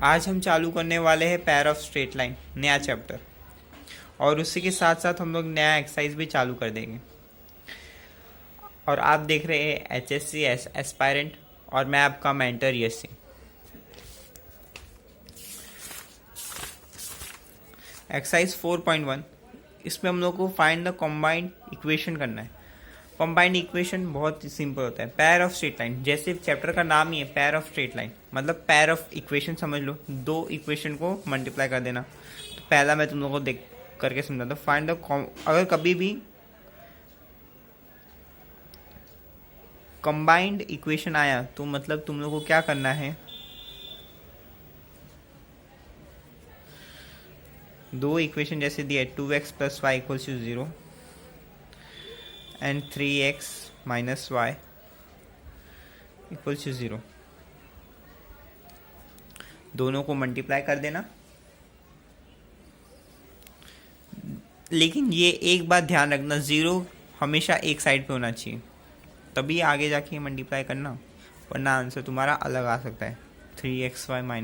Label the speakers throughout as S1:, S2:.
S1: आज हम चालू करने वाले हैं पेयर ऑफ स्ट्रेट लाइन, नया चैप्टर, और उसी के साथ साथ हम लोग नया एक्सरसाइज भी चालू कर देंगे। और आप देख रहे हैं HSC एस्पायरेंट, और मैं आपका मेंटर यश सिंह। एक्सरसाइज 4.1, इसमें हम लोग को फाइंड द कॉम्बाइंड इक्वेशन करना है। कॉम्बाइंड इक्वेशन बहुत ही सिंपल होता है। पेयर ऑफ स्ट्रेट लाइन, जैसे चैप्टर का नाम ही है पेयर ऑफ स्ट्रेट लाइन, मतलब पेयर ऑफ इक्वेशन समझ लो, दो इक्वेशन को मल्टीप्लाई कर देना। तो पहला मैं तुम लोगों को देख करके समझाता हूँ। फाइंड द, अगर कभी भी कंबाइंड इक्वेशन आया तो मतलब तुम लोग को क्या करना है, दो इक्वेशन जैसे दिया 2x + y = 0 and 3x - y = 0, दोनों को मल्टीप्लाई कर देना। लेकिन ये एक बात ध्यान रखना, ज़ीरो हमेशा एक साइड पे होना चाहिए, तभी आगे जाके मल्टीप्लाई करना, वरना आंसर तुम्हारा अलग आ सकता है। 3xy - y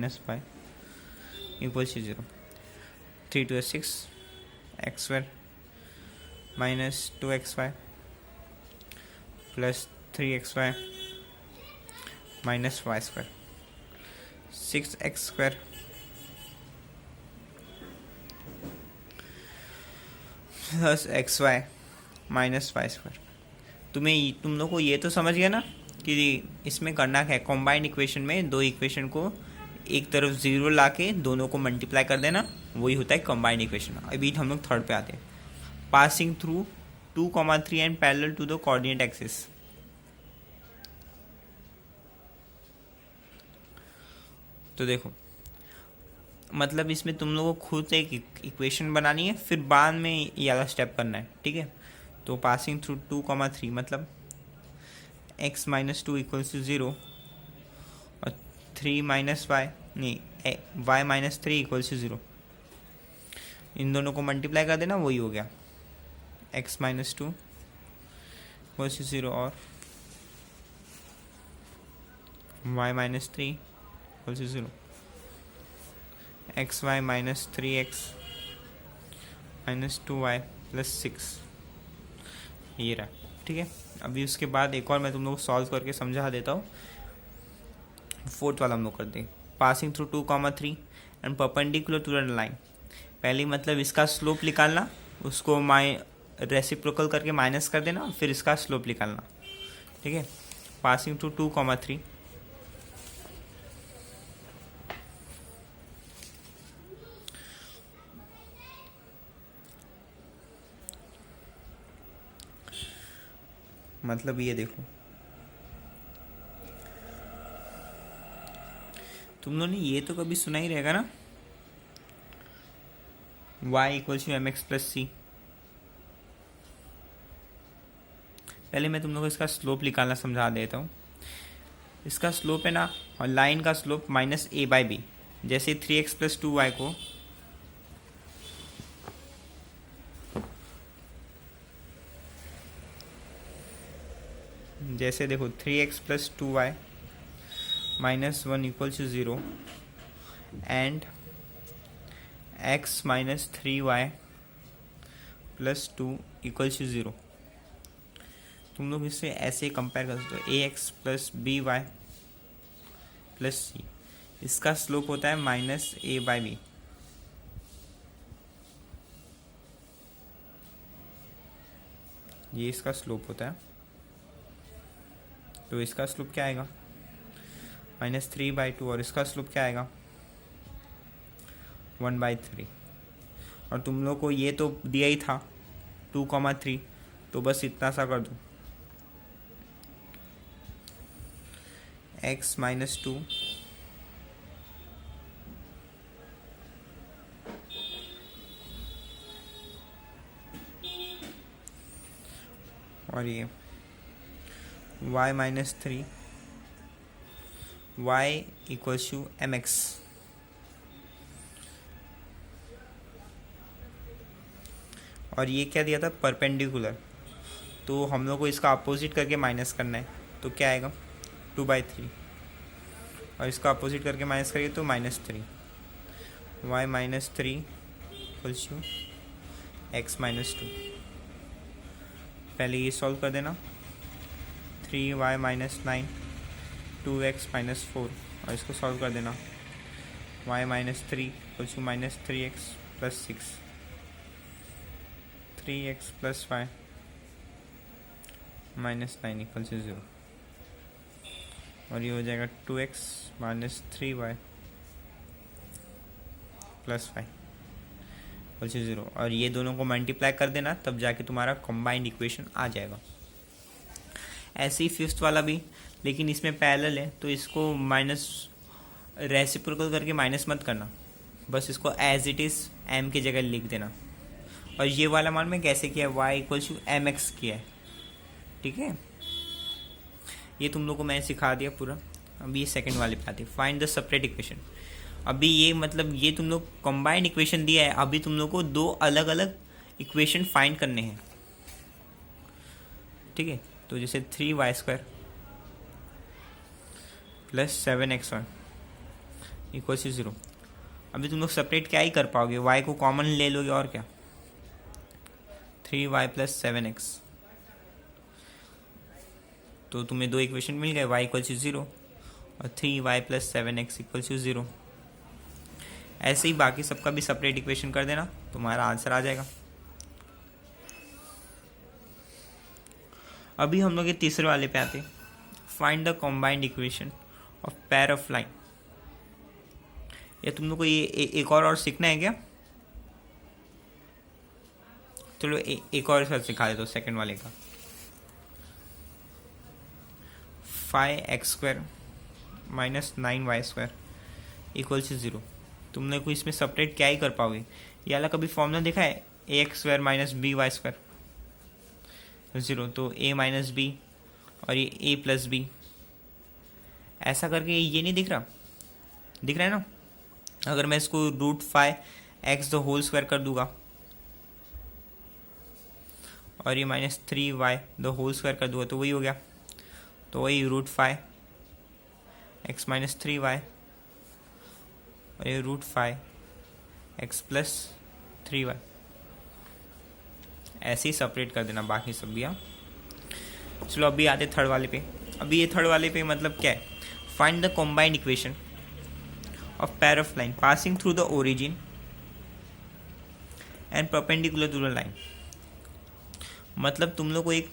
S1: = 0, 3 × 6 x² - 2xy + 3xy - y², 6x² + xy - y²। तुम लोग को ये तो समझ गया ना कि इसमें करना क्या है। कॉम्बाइंड इक्वेशन में दो इक्वेशन को एक तरफ ज़ीरो लाके दोनों को मल्टीप्लाई कर देना, वही होता है कॉम्बाइंड इक्वेशन। अभी हम लोग थर्ड पे आते हैं। Passing through 2, 3 and parallel to the coordinate axis. तो देखो, मतलब इसमें तुम लोगों को खुद एक इक्वेशन बनानी है, फिर बाद में ये वाला स्टेप करना है, ठीक है। तो पासिंग थ्रू 2, 3 मतलब x - 2 = 0 और 3 - y नहीं y - 3 = 0, इन दोनों को मल्टीप्लाई कर देना, वही हो गया। x - 2 = 0 और y - 3 = 0, xy - 3x - 2y + 6, ये रहा, ठीक है। अभी उसके बाद एक और मैं तुम लोग को सॉल्व करके समझा देता हूँ। फोर्थ वाला हम लोग करते हैं। Passing through 2, 3 and perpendicular to the line. पहले मतलब इसका स्लोप निकालना, उसको रेसिप्रोकल करके माइनस कर देना, फिर इसका स्लोप निकालना, ठीक है। पासिंग थ्रू 2, 3 मतलब ये देखो, तुम लोगों ने ये तो कभी सुना ही रहेगा ना, y = mx + c। पहले मैं तुम लोगों को इसका स्लोप निकालना समझा देता हूँ। इसका स्लोप है ना, और लाइन का स्लोप -a/b। जैसे 3x + 2y को जैसे देखो 3x + 2y - 1 = 0 and x - 3y + 2 = 0। तुम लोग इससे ऐसे कंपेयर कर सकते हो, ax + by + c, इसका स्लोप होता है -a/b। ये इसका स्लोप होता है, तो इसका स्लोप क्या आएगा -3/2, और इसका स्लोप क्या आएगा 1/3। और तुम लोग को ये तो दिया ही था 2, 3, तो बस इतना सा कर दो, x - 2 और ये y - 3 y = mx। और ये क्या दिया था, परपेंडिकुलर, तो हम लोग को इसका अपोजिट करके माइनस करना है, तो क्या आएगा 2/3। और इसका अपोजिट करके माइनस करिए तो -3 y -3 इक्वल्स टू x -2। पहले ये सॉल्व कर देना, 3y -9 2x -4, और इसको सॉल्व कर देना, y -3 equals to -3x + 6 3x + 5 -9 equals to 0, और ये हो जाएगा 2x - 3y + 5 इक्वल्स टू 0, और ये दोनों को मल्टीप्लाई कर देना, तब जाके तुम्हारा कंबाइंड इक्वेशन आ जाएगा। ऐसे ही फिफ्थ वाला भी, लेकिन इसमें पैरेलल है तो इसको माइनस रेसिप्रोकल करके माइनस मत करना, बस इसको एज इट इज़ m की जगह लिख देना। और ये वाला मान में कैसे किया है, y = mx किया है, ठीक है। ये तुम लोग को मैंने सिखा दिया पूरा। अभी ये सेकंड वाले पे आते हैं, फाइंड द सेपरेट इक्वेशन। अभी ये मतलब ये तुम लोग कंबाइंड इक्वेशन दिया है, अभी तुम लोग को दो अलग अलग इक्वेशन फाइंड करने हैं, ठीक है। तो जैसे 3y² + 7x1 = 0। अभी तुम लोग सेपरेट क्या ही कर पाओगे, y को कॉमन ले लोगे और क्या, 3y + 7x, तो तुम्हें दो इक्वेशन मिल गए, y = 0 और 3y + 7x = 0। ऐसे ही बाकी सबका भी सेपरेट इक्वेशन कर देना, तुम्हारा आंसर आ जाएगा। अभी हम लोग ये तीसरे वाले पे आते हैं, find the combined equation of pair of line. ये तुम लोग को ये एक और सीखना है क्या? चलो एक और साथ सिखा देता हूँ, सेकंड वाले का। 5x² - 9y² = 0। तुम लोग को इसमें सेपरेट क्या ही कर पाओगे, ये वाला कभी फॉर्मूला देखा है, ax² - by² 0, तो a - b और ये a + b, ऐसा करके ये नहीं दिख रहा है ना। अगर मैं इसको √5x² कर दूंगा और ये -3y² कर दूंगा, तो वही हो गया, तो वही √5x - 3y और ये √5x + 3y, ऐसे ही सेपरेट कर देना बाकी सब भी। हाँ, चलो अभी आते थर्ड वाले पे। अभी ये थर्ड वाले पे मतलब क्या है, find the combined equation of pair of line passing through the origin and perpendicular to the line. मतलब तुम लोग को एक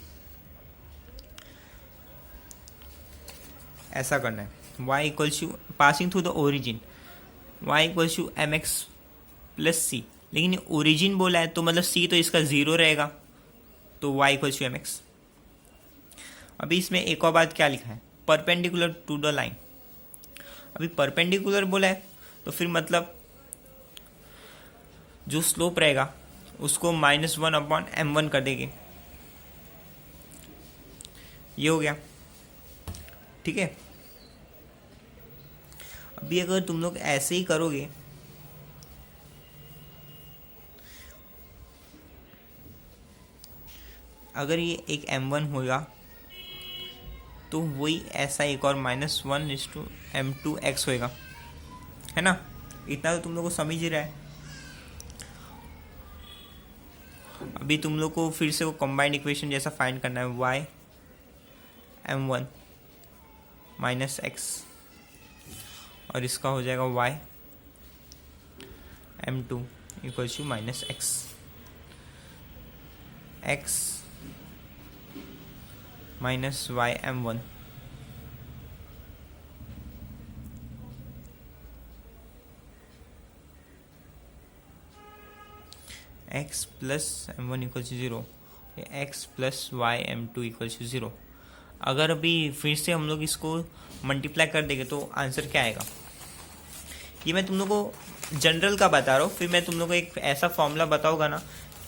S1: ऐसा करना है, y = passing through the origin, y = mx + c, लेकिन ओरिजिन बोला है तो मतलब c तो इसका 0 रहेगा, तो y = mx। अभी इसमें एक और बात क्या लिखा है, परपेंडिकुलर टू द लाइन। अभी परपेंडिकुलर बोला है तो फिर मतलब जो स्लोप रहेगा उसको -1/m1 कर देंगे, ये हो गया, ठीक है। अभी अगर तुम लोग ऐसे ही करोगे अगर ये एक m1 होगा तो वही ऐसा एक और -1/m2x होएगा, है ना। इतना तो तुम लोग को समझ ही रहा है। अभी तुम लोग को फिर से वो कंबाइंड इक्वेशन जैसा फाइंड करना है, y m1 - x और इसका हो जाएगा y m2 = -x, x - y m1 x + m1 = 0, x + y m2 = 0। अगर अभी फिर से हम लोग इसको मल्टीप्लाई कर देंगे तो आंसर क्या आएगा, ये मैं तुम लोग को जनरल का बता रहा हूँ। फिर मैं तुम लोग को एक ऐसा फॉर्मूला बताऊँगा ना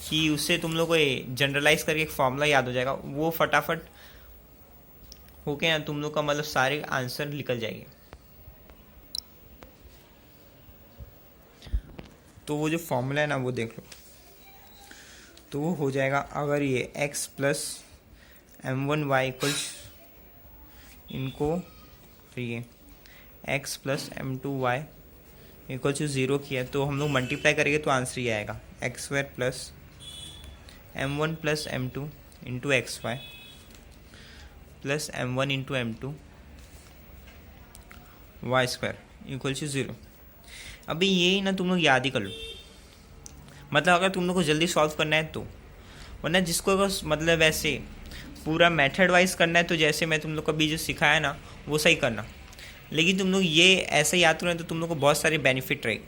S1: कि उससे तुम लोग को जनरलाइज करके एक फॉर्मूला याद हो जाएगा, वो फटाफट होके ना तुम लोग का मतलब सारे आंसर निकल जाएंगे। तो वो जो फॉर्मूला है ना वो देख लो, तो वो हो जाएगा, अगर ये x + m1y इनको ये x plus m two y equal to 0 किया तो हम लोग मल्टीप्लाई करेंगे तो आंसर ये आएगा x square plus m one plus m two into x Y plus m one into m two y square equal to 0। अभी यही ना तुम लोग याद ही कर लो, मतलब अगर तुम लोग को जल्दी सॉल्व करना है तो, वरना जिसको अगर मतलब वैसे पूरा मेथड वाइज करना है तो जैसे मैं तुम लोग को अभी जो सिखाया ना वो सही करना, लेकिन तुम लोग ये ऐसे याद करें तो तुम लोग को बहुत सारे बेनिफिट रहेगी।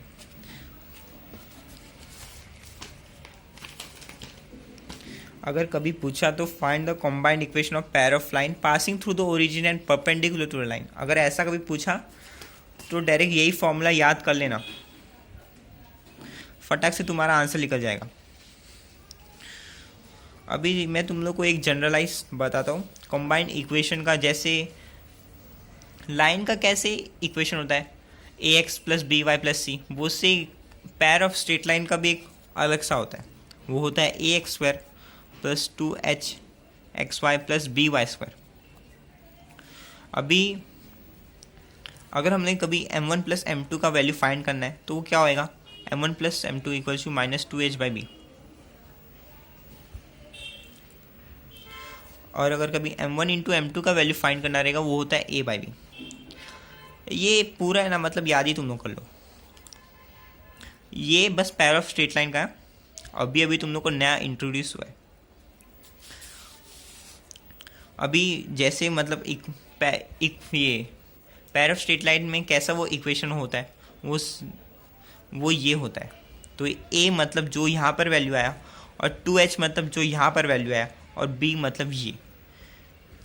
S1: अगर कभी पूछा तो find the combined equation of pair of line passing through the origin and perpendicular to the line, अगर ऐसा कभी पूछा तो डायरेक्ट यही फॉर्मूला याद कर लेना, फटाक से तुम्हारा आंसर निकल जाएगा। अभी मैं तुम लोग को एक जनरलाइज बताता हूँ कॉम्बाइंड इक्वेशन का। जैसे लाइन का कैसे इक्वेशन होता है A X plus B Y plus C, वो से पैर ऑफ स्ट्रेट लाइन का भी एक अलग सा होता है, वो होता है A X square plus 2h X Y plus B Y square. अभी अगर हमने कभी m1 प्लस m2 का वैल्यू फाइंड करना है तो वो क्या होएगा m1 plus m2 equal to minus 2h by b. और अगर कभी m1 इंटू m2 का वैल्यू फाइंड करना रहेगा वो होता है a बाई बी। ये पूरा है ना, मतलब याद ही तुम लोग कर लो, ये बस पैर ऑफ स्ट्रेट लाइन का है, अभी अभी तुम लोग को नया इंट्रोड्यूस हुआ है। अभी जैसे मतलब ये पैर ऑफ स्ट्रेट लाइन में कैसा वो इक्वेशन होता है वो ये होता है, तो a मतलब जो यहाँ पर वैल्यू आया और 2h मतलब जो यहाँ पर वैल्यू आया और b मतलब ये,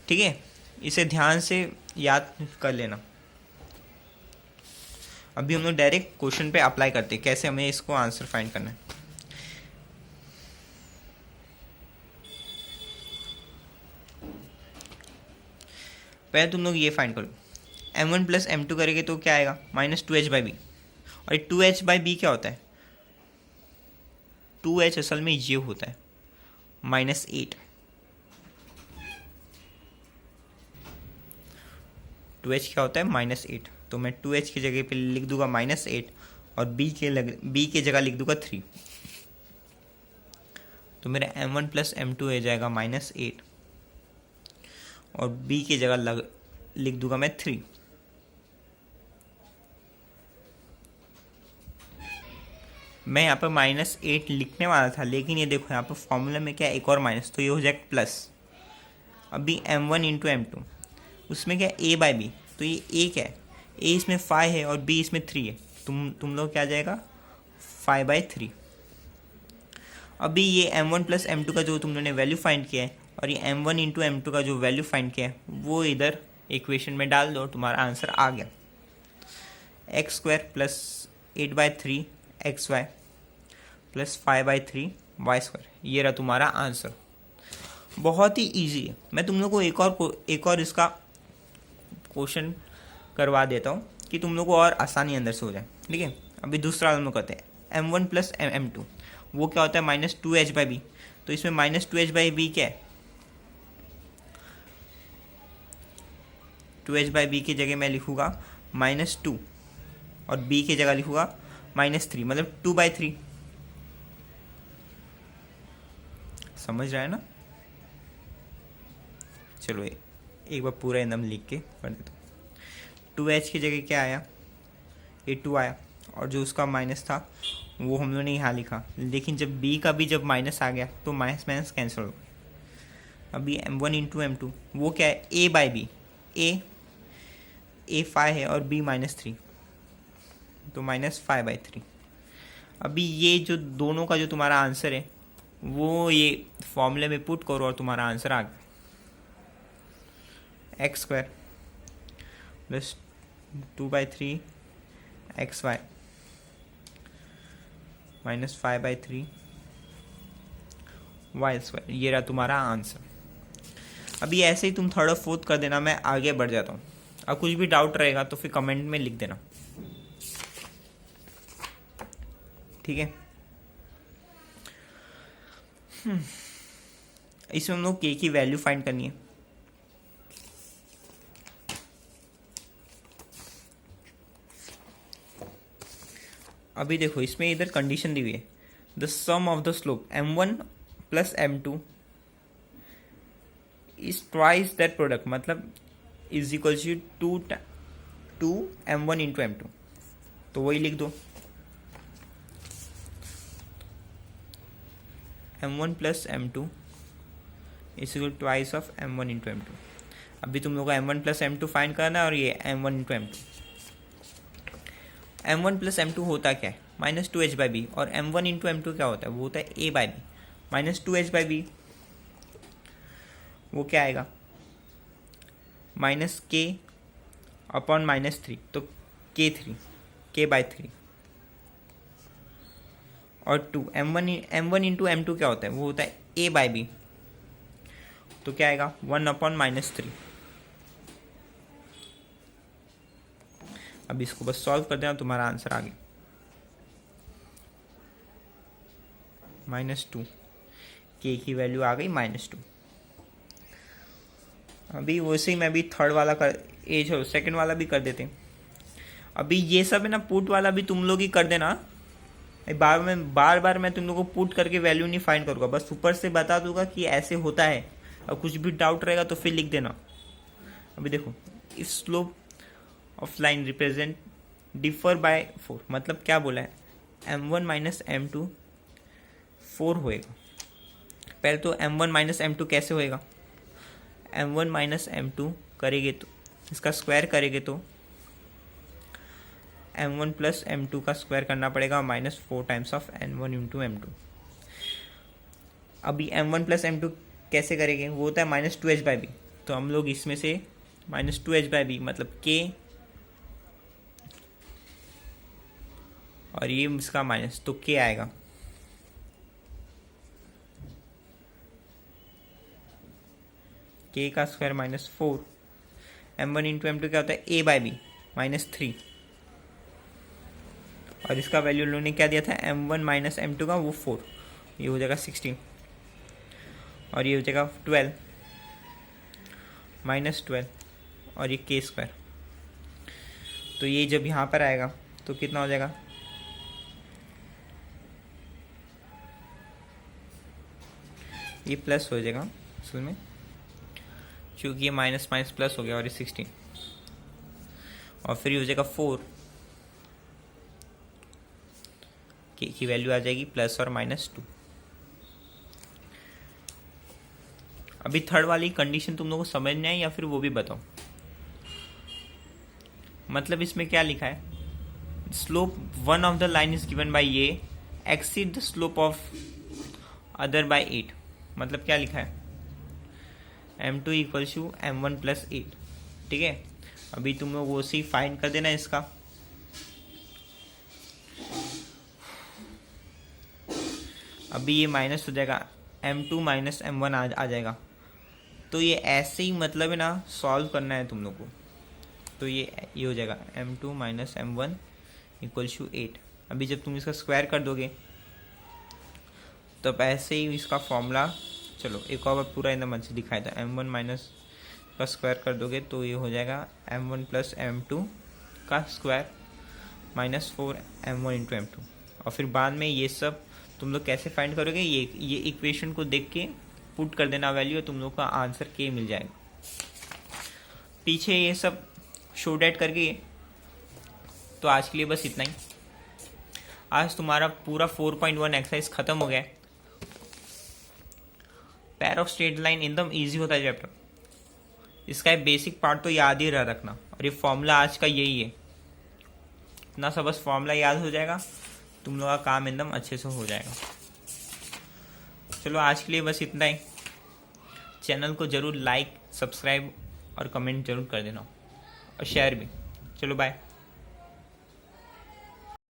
S1: ठीक है, इसे ध्यान से याद कर लेना। अभी हम लोग डायरेक्ट क्वेश्चन पे अप्लाई करते हैं कैसे हमें इसको आंसर फाइंड करना है। पहले तुम लोग ये फाइंड करो, m1 प्लस m2 करेंगे तो क्या आएगा माइनस 2h बाई बी, और 2h बाई बी क्या होता है 2h असल में ये होता है माइनस 8, 2h क्या होता है माइनस 8, तो मैं 2h की जगह पे लिख दूंगा माइनस 8 और b के जगह लिख दूंगा 3, तो मेरा m1 प्लस m2 हो जाएगा माइनस 8 और b की जगह लिख दूंगा मैं 3। मैं यहाँ पर माइनस 8 लिखने वाला था, लेकिन ये देखो यहाँ पर फॉर्मूला में क्या है एक और माइनस, तो ये हो जाएगा प्लस। अभी m1 इंटू m2 उसमें क्या है a बाई बी, तो ये a क्या है a इसमें 5 है और b इसमें 3 है, तुम लोग क्या आ जाएगा 5 बाई 3। अभी ये m1 प्लस m2 का जो तुम लोगों ने वैल्यू फाइंड किया है और ये m1 इंटू m2 का जो वैल्यू फाइंड किया है वो इधर इक्वेशन में डाल दो, तुम्हारा आंसर आ गया x square plus 8 by 3 x Y plus 5 by 3 y square, ये रहा तुम्हारा आंसर। बहुत ही इजी है। मैं तुम लोग को एक और इसका क्वेश्चन करवा देता हूँ कि तुम लोग को और आसानी अंदर से हो जाए, ठीक है। अभी दूसरा हम लोग करते हैं m1 प्लस m2, वो क्या होता है माइनस 2h बाई बी, तो इसमें माइनस 2h बाई बी क्या है 2h बाई बी की जगह मैं लिखूँगा माइनस 2 और b की जगह लिखूँगा माइनस 3, मतलब 2 बाई 3, समझ रहा है ना। चलो एक बार पूरा एकदम लिख के पढ़ देता हूँ। 2h की जगह क्या आया ये 2 आया और जो उसका माइनस था वो हम लोगों ने यहाँ लिखा, लेकिन जब b का भी जब माइनस आ गया तो माइनस माइनस कैंसिल हो गया। अभी m1 इंटू m2 वो क्या है a बाई बी, a 5 है और b माइनस 3, तो माइनस 5 बाई 3। अभी ये जो दोनों का जो तुम्हारा आंसर है वो ये फॉर्मूले में पुट करो और तुम्हारा आंसर आ गया x square plus 2 by 3 x y minus 5 by 3 y square, ये रहा तुम्हारा आंसर। अभी ऐसे ही तुम थर्ड और फोर्थ कर देना, मैं आगे बढ़ जाता हूँ। अब कुछ भी डाउट रहेगा तो फिर कमेंट में लिख देना, ठीक है। इसमें हम लोग k की वैल्यू फाइंड करनी है। अभी देखो इसमें इधर कंडीशन दी हुई है, the sum of the slope m1 plus m2 is twice that product, मतलब is equals to m1 into m2, तो वही लिख दो m1 plus m2 is equal twice of m1 into m2। अभी तुम लोग को m1 प्लस m2 फाइंड करना है और ये m1 into m2। m1 plus m2 होता क्या है, माइनस 2h बाई बी, और m1 इंटू m2 क्या होता है, वो होता है a by b minus 2h by b. वो क्या आएगा, माइनस k अपॉन माइनस 3, तो k बाई 3, और 2 m1 इंटू m2 क्या होता है, वो होता है a बाई बी, तो क्या आएगा 1 अपॉन माइनस 3। अब इसको बस सॉल्व कर देना, तुम्हारा आंसर आ गया -2, k की वैल्यू आ गई -2। अभी वैसे ही मैं भी थर्ड वाला सेकंड वाला भी कर देते हैं। अभी ये सब है ना, पुट वाला भी तुम लोग ही कर देना, बार बार मैं तुम लोग को पुट करके वैल्यू नहीं फाइंड करूँगा, बस ऊपर से बता दूंगा कि ऐसे होता है, और कुछ भी डाउट रहेगा तो फिर लिख देना। अभी देखो, if slope of line represent differ by 4, मतलब क्या बोला है, m1 माइनस m2 4 होएगा। पहले तो m1 माइनस m2 कैसे होएगा, m1 माइनस m2 करेंगे तो इसका स्क्वायर करेंगे तो m1 प्लस m2 का स्क्वायर करना पड़ेगा, -4 times of m1 into m2। अभी m1 प्लस m2 कैसे करेंगे, वो होता है -2h बाई बी, तो हम लोग इसमें से -2h बाई बी मतलब k, और ये इसका माइनस, तो k आएगा k का स्क्वायर -4, m1 इंटू m2 क्या होता है a बाई बी -3, और इसका वैल्यू उन्होंने क्या दिया था m1 माइनस m2 का, वो 4, ये हो जाएगा 16, और ये हो जाएगा 12 -12, और ये k स्क्वायर, तो ये जब यहाँ पर आएगा तो कितना हो जाएगा, ये प्लस हो जाएगा असल में, क्योंकि ये माइनस माइनस प्लस हो गया, और ये 16, और फिर ये हो जाएगा 4, k की वैल्यू आ जाएगी प्लस और -2। अभी थर्ड वाली कंडीशन तुम लोगों को समझना है या फिर वो भी बताओ, मतलब इसमें क्या लिखा है, slope one of the line is given by ये exceed the slope of other by 8, मतलब क्या लिखा है m2 equals to m1 plus 8, ठीक है। अभी तुम लोग वो सी फाइंड कर देना इसका। अभी ये माइनस हो जाएगा, m2 माइनस m1 आ जाएगा, तो ये ऐसे ही मतलब है ना सॉल्व करना है तुम लोग को, तो ये हो जाएगा m2 minus m1 equals to 8। अभी जब तुम इसका स्क्वायर कर दोगे तो ऐसे ही इसका फॉर्मूला, चलो एक और पूरा एकदम अच्छे दिखाया था, m1 माइनस का स्क्वायर कर दोगे तो ये हो जाएगा m1 प्लस m2 का स्क्वायर -4 m1 इंटू m2, और फिर बाद में ये सब तुम लोग कैसे फाइंड करोगे, ये इक्वेशन को देख के पुट कर देना वैल्यू, तुम लोग का आंसर k मिल जाएगा। पीछे ये सब शो डेट करके, तो आज के लिए बस इतना ही। आज तुम्हारा पूरा 4.1 एक्सरसाइज खत्म हो गया है। पेयर ऑफ स्ट्रेट लाइन एकदम इजी होता है चैप्टर, इसका बेसिक पार्ट तो याद ही रखना, और ये फॉर्मूला आज का यही है, इतना सा बस फॉर्मूला याद हो जाएगा, तुम लोग का काम एकदम अच्छे से हो जाएगा। चलो आज के लिए बस इतना ही। चैनल को जरूर लाइक, सब्सक्राइब और कमेंट जरूर कर देना, और शेयर भी। चलो बाय।